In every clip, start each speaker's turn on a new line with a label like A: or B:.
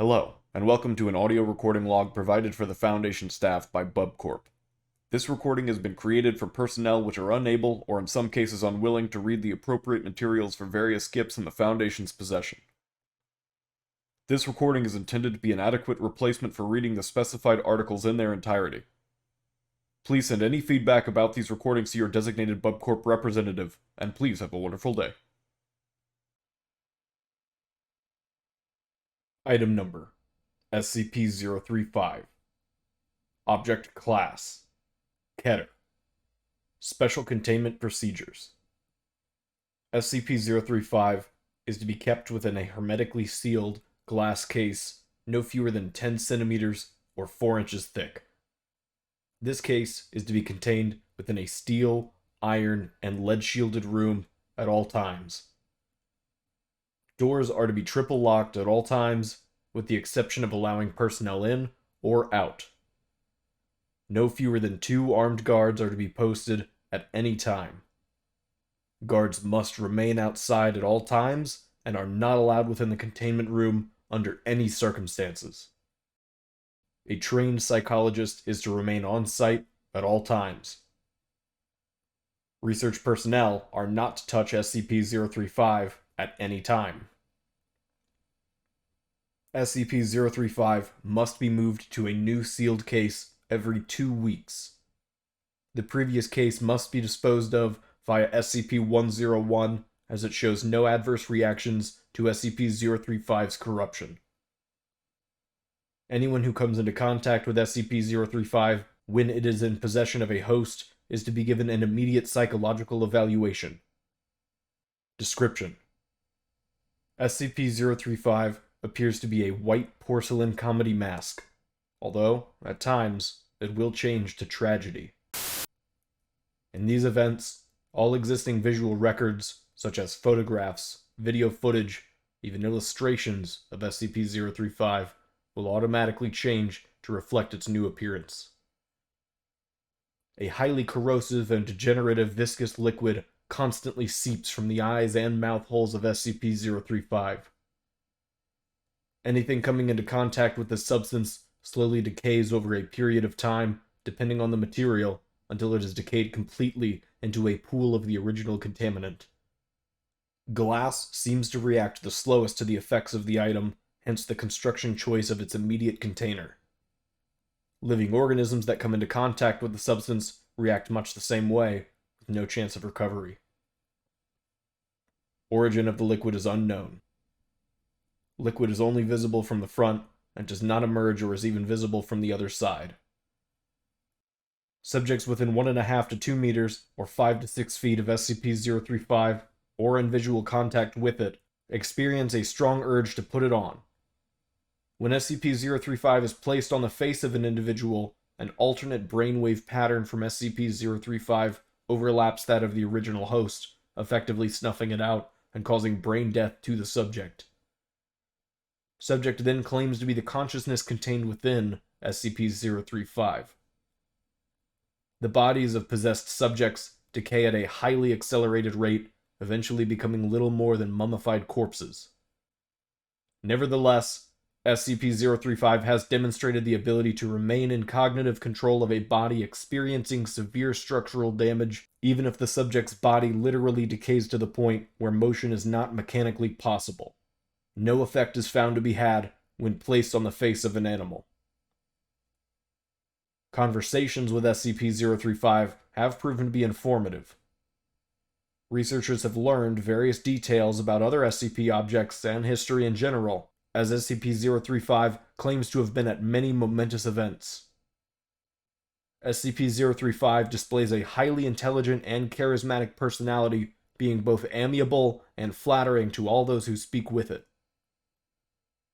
A: Hello, and welcome to an audio recording log provided for the Foundation staff by BubCorp. This recording has been created for personnel which are unable, or in some cases unwilling, to read the appropriate materials for various skips in the Foundation's possession. This recording is intended to be an adequate replacement for reading the specified articles in their entirety. Please send any feedback about these recordings to your designated BubCorp representative, and please have a wonderful day. Item Number: SCP-035. Object Class: Keter. Special Containment Procedures. SCP-035 is to be kept within a hermetically sealed glass case no fewer than 10 centimeters or 4 inches thick. This case is to be contained within a steel, iron, and lead-shielded room at all times. Doors are to be triple locked at all times, with the exception of allowing personnel in or out. No fewer than 2 armed guards are to be posted at any time. Guards must remain outside at all times and are not allowed within the containment room under any circumstances. A trained psychologist is to remain on site at all times. Research personnel are not to touch SCP-035 at any time. SCP-035 must be moved to a new sealed case every 2 weeks. The previous case must be disposed of via SCP-101 as it shows no adverse reactions to SCP-035's corruption. Anyone who comes into contact with SCP-035 when it is in possession of a host is to be given an immediate psychological evaluation. Description: SCP-035 appears to be a white porcelain comedy mask, although, at times, it will change to tragedy. In these events, all existing visual records, such as photographs, video footage, even illustrations of SCP-035, will automatically change to reflect its new appearance. A highly corrosive and degenerative viscous liquid constantly seeps from the eyes and mouth holes of SCP-035. Anything coming into contact with this substance slowly decays over a period of time, depending on the material, until it is decayed completely into a pool of the original contaminant. Glass seems to react the slowest to the effects of the item, hence the construction choice of its immediate container. Living organisms that come into contact with the substance react much the same way, with no chance of recovery. Origin of the liquid is unknown. Liquid is only visible from the front and does not emerge or is even visible from the other side. Subjects within 1.5 to 2 meters or 5 to 6 feet of SCP-035 or in visual contact with it experience a strong urge to put it on. When SCP-035 is placed on the face of an individual, an alternate brainwave pattern from SCP-035 overlaps that of the original host, effectively snuffing it out and causing brain death to the subject. Subject then claims to be the consciousness contained within SCP-035. The bodies of possessed subjects decay at a highly accelerated rate, eventually becoming little more than mummified corpses. Nevertheless, SCP-035 has demonstrated the ability to remain in cognitive control of a body experiencing severe structural damage, even if the subject's body literally decays to the point where motion is not mechanically possible. No effect is found to be had when placed on the face of an animal. Conversations with SCP-035 have proven to be informative. Researchers have learned various details about other SCP objects and history in general, as SCP-035 claims to have been at many momentous events. SCP-035 displays a highly intelligent and charismatic personality, being both amiable and flattering to all those who speak with it.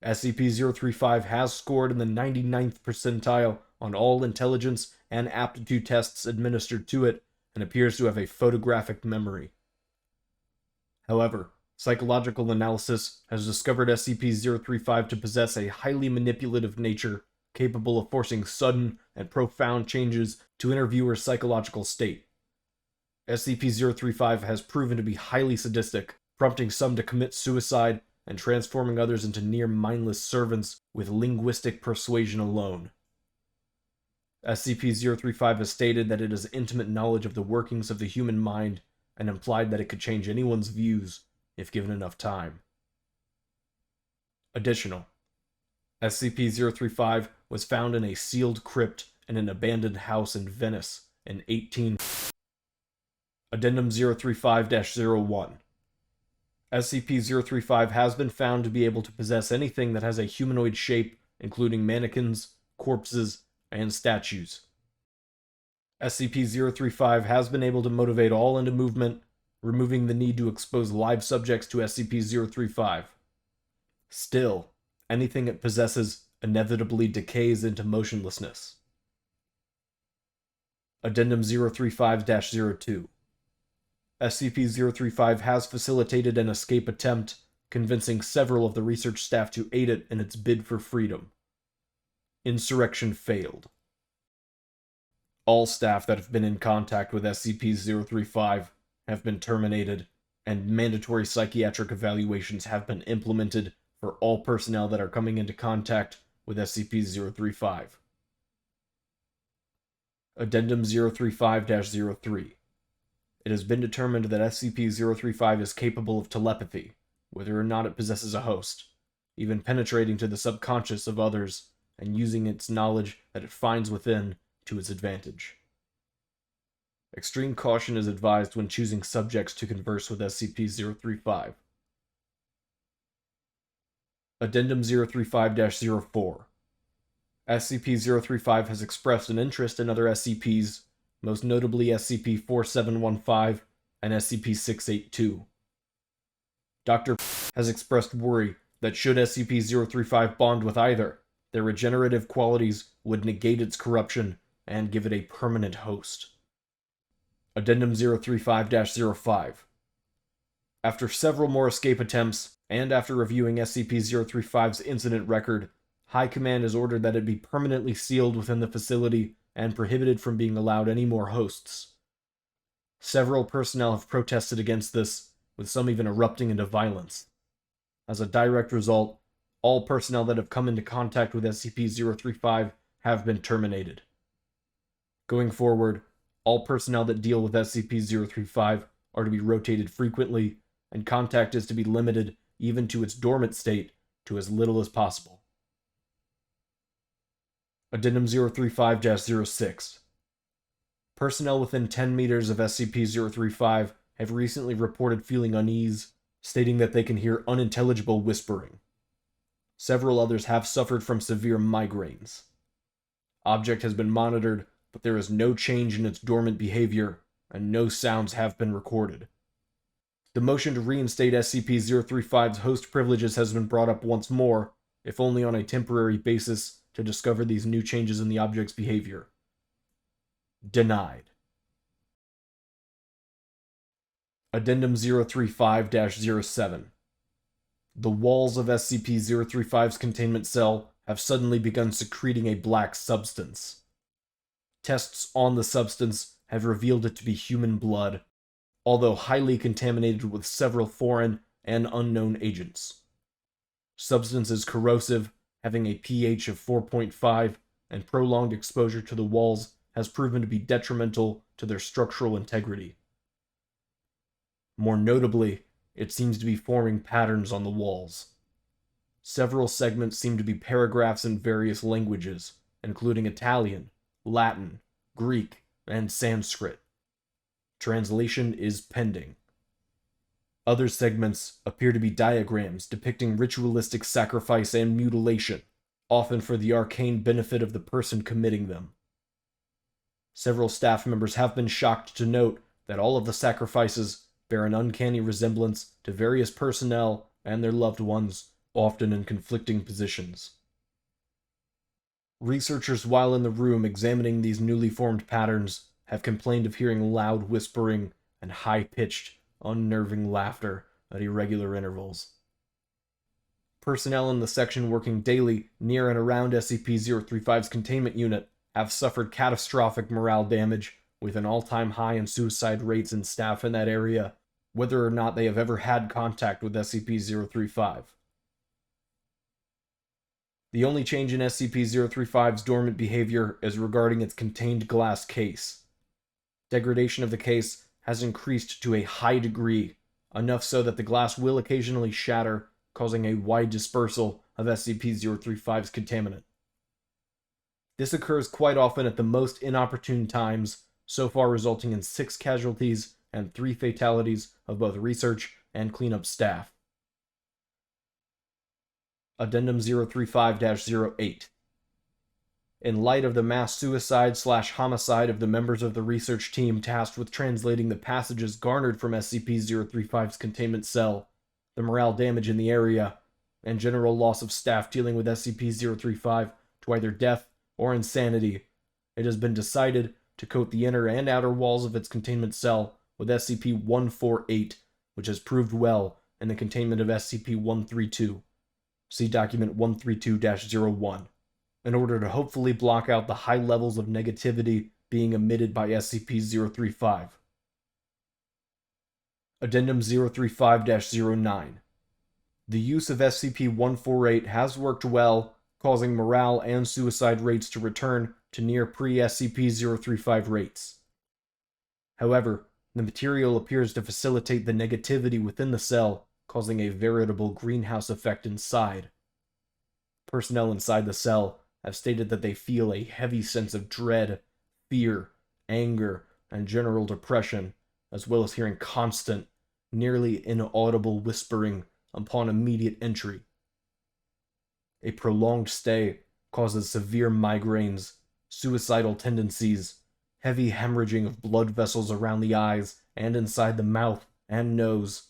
A: SCP-035 has scored in the 99th percentile on all intelligence and aptitude tests administered to it, and appears to have a photographic memory. However, psychological analysis has discovered SCP-035 to possess a highly manipulative nature, capable of forcing sudden and profound changes to interviewers' psychological state. SCP-035 has proven to be highly sadistic, prompting some to commit suicide and transforming others into near mindless servants with linguistic persuasion alone. SCP-035 has stated that it has intimate knowledge of the workings of the human mind and implied that it could change anyone's views if given enough time. Additional. SCP-035 was found in a sealed crypt in an abandoned house in Venice in 18... Addendum 035-01. SCP-035 has been found to be able to possess anything that has a humanoid shape, including mannequins, corpses, and statues. SCP-035 has been able to motivate all into movement, removing the need to expose live subjects to SCP-035. Still, anything it possesses inevitably decays into motionlessness. Addendum 035-02. SCP-035 has facilitated an escape attempt, convincing several of the research staff to aid it in its bid for freedom. Insurrection failed. All staff that have been in contact with SCP-035 have been terminated, and mandatory psychiatric evaluations have been implemented for all personnel that are coming into contact with SCP-035. Addendum 035-03. It has been determined that SCP-035 is capable of telepathy, whether or not it possesses a host, even penetrating to the subconscious of others and using its knowledge that it finds within to its advantage. Extreme caution is advised when choosing subjects to converse with SCP-035. Addendum 035-04. SCP-035 has expressed an interest in other SCPs, most notably SCP-4715 and SCP-682. Dr. has expressed worry that should SCP-035 bond with either, their regenerative qualities would negate its corruption and give it a permanent host. Addendum 035-05. After several more escape attempts, and after reviewing SCP-035's incident record, High Command has ordered that it be permanently sealed within the facility and prohibited from being allowed any more hosts. Several personnel have protested against this, with some even erupting into violence. As a direct result, all personnel that have come into contact with SCP-035 have been terminated. Going forward, all personnel that deal with SCP-035 are to be rotated frequently, and contact is to be limited, even to its dormant state, to as little as possible. Addendum 035-06. Personnel within 10 meters of SCP-035 have recently reported feeling unease, stating that they can hear unintelligible whispering. Several others have suffered from severe migraines. Object has been monitored, but there is no change in its dormant behavior, and no sounds have been recorded. The motion to reinstate SCP-035's host privileges has been brought up once more, if only on a temporary basis, to discover these new changes in the object's behavior. Denied. Addendum 035-07. The walls of SCP-035's containment cell have suddenly begun secreting a black substance. Tests on the substance have revealed it to be human blood, although highly contaminated with several foreign and unknown agents. Substance is corrosive, having a pH of 4.5, and prolonged exposure to the walls has proven to be detrimental to their structural integrity. More notably, it seems to be forming patterns on the walls. Several segments seem to be paragraphs in various languages, including Italian, Latin, Greek, and Sanskrit. Translation is pending. Other segments appear to be diagrams depicting ritualistic sacrifice and mutilation, often for the arcane benefit of the person committing them. Several staff members have been shocked to note that all of the sacrifices bear an uncanny resemblance to various personnel and their loved ones, often in conflicting positions. Researchers, while in the room examining these newly formed patterns, have complained of hearing loud whispering and high-pitched, unnerving laughter at irregular intervals. Personnel in the section working daily near and around SCP-035's containment unit have suffered catastrophic morale damage, with an all-time high in suicide rates in staff in that area, whether or not they have ever had contact with SCP-035. The only change in SCP-035's dormant behavior is regarding its contained glass case. Degradation of the case has increased to a high degree, enough so that the glass will occasionally shatter, causing a wide dispersal of SCP-035's contaminant. This occurs quite often at the most inopportune times, so far resulting in 6 casualties and 3 fatalities of both research and cleanup staff. Addendum 035-08. In light of the mass suicide/homicide of the members of the research team tasked with translating the passages garnered from SCP-035's containment cell, the morale damage in the area, and general loss of staff dealing with SCP-035 to either death or insanity, it has been decided to coat the inner and outer walls of its containment cell with SCP-148, which has proved well in the containment of SCP-132. See Document 132-01. In order to hopefully block out the high levels of negativity being emitted by SCP-035. Addendum 035-09. The use of SCP-148 has worked well, causing morale and suicide rates to return to near pre-SCP-035 rates. However, the material appears to facilitate the negativity within the cell, causing a veritable greenhouse effect inside. Personnel inside the cell have stated that they feel a heavy sense of dread, fear, anger, and general depression, as well as hearing constant, nearly inaudible whispering upon immediate entry. A prolonged stay causes severe migraines, suicidal tendencies, heavy hemorrhaging of blood vessels around the eyes and inside the mouth and nose,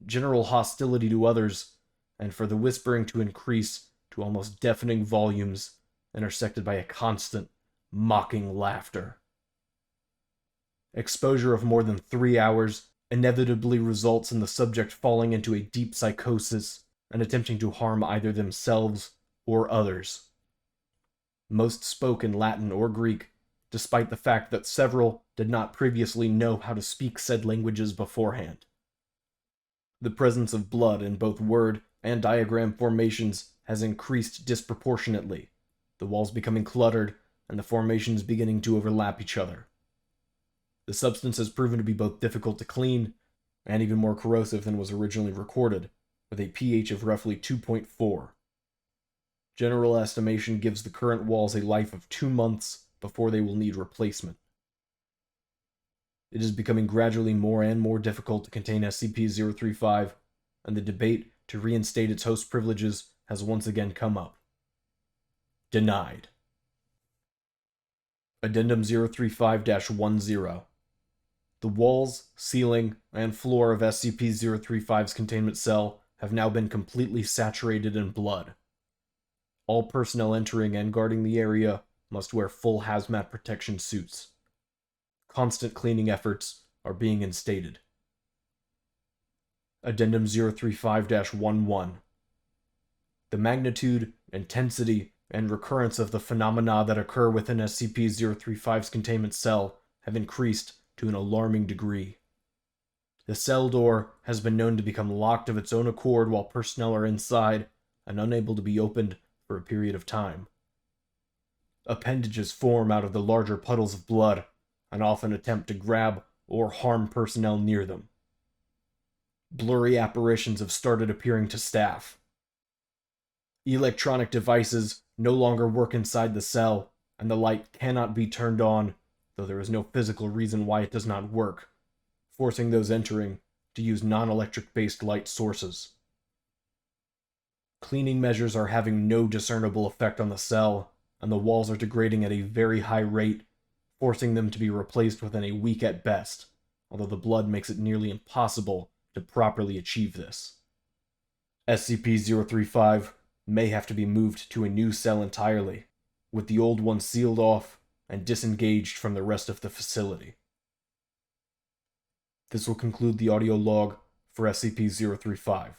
A: general hostility to others, and for the whispering to increase to almost deafening volumes, intersected by a constant, mocking laughter. Exposure of more than 3 hours inevitably results in the subject falling into a deep psychosis and attempting to harm either themselves or others. Most spoke in Latin or Greek, despite the fact that several did not previously know how to speak said languages beforehand. The presence of blood in both word and diagram formations has increased disproportionately, the walls becoming cluttered and the formations beginning to overlap each other. The substance has proven to be both difficult to clean and even more corrosive than was originally recorded, with a pH of roughly 2.4. General estimation gives the current walls a life of 2 months before they will need replacement. It is becoming gradually more and more difficult to contain SCP-035, and the debate to reinstate its host privileges has once again come up. Denied. Addendum 035-10. The walls, ceiling, and floor of SCP-035's containment cell have now been completely saturated in blood. All personnel entering and guarding the area must wear full hazmat protection suits. Constant cleaning efforts are being instated. Addendum 035-11. The magnitude, intensity, and recurrence of the phenomena that occur within SCP-035's containment cell have increased to an alarming degree. The cell door has been known to become locked of its own accord while personnel are inside and unable to be opened for a period of time. Appendages form out of the larger puddles of blood and often attempt to grab or harm personnel near them. Blurry apparitions have started appearing to staff. Electronic devices no longer work inside the cell, and the light cannot be turned on, though there is no physical reason why it does not work, forcing those entering to use non-electric based light sources. Cleaning measures are having no discernible effect on the cell, and the walls are degrading at a very high rate, forcing them to be replaced within a week at best, although the blood makes it nearly impossible to properly achieve this. SCP-035 may have to be moved to a new cell entirely, with the old one sealed off and disengaged from the rest of the facility. This will conclude the audio log for SCP-035.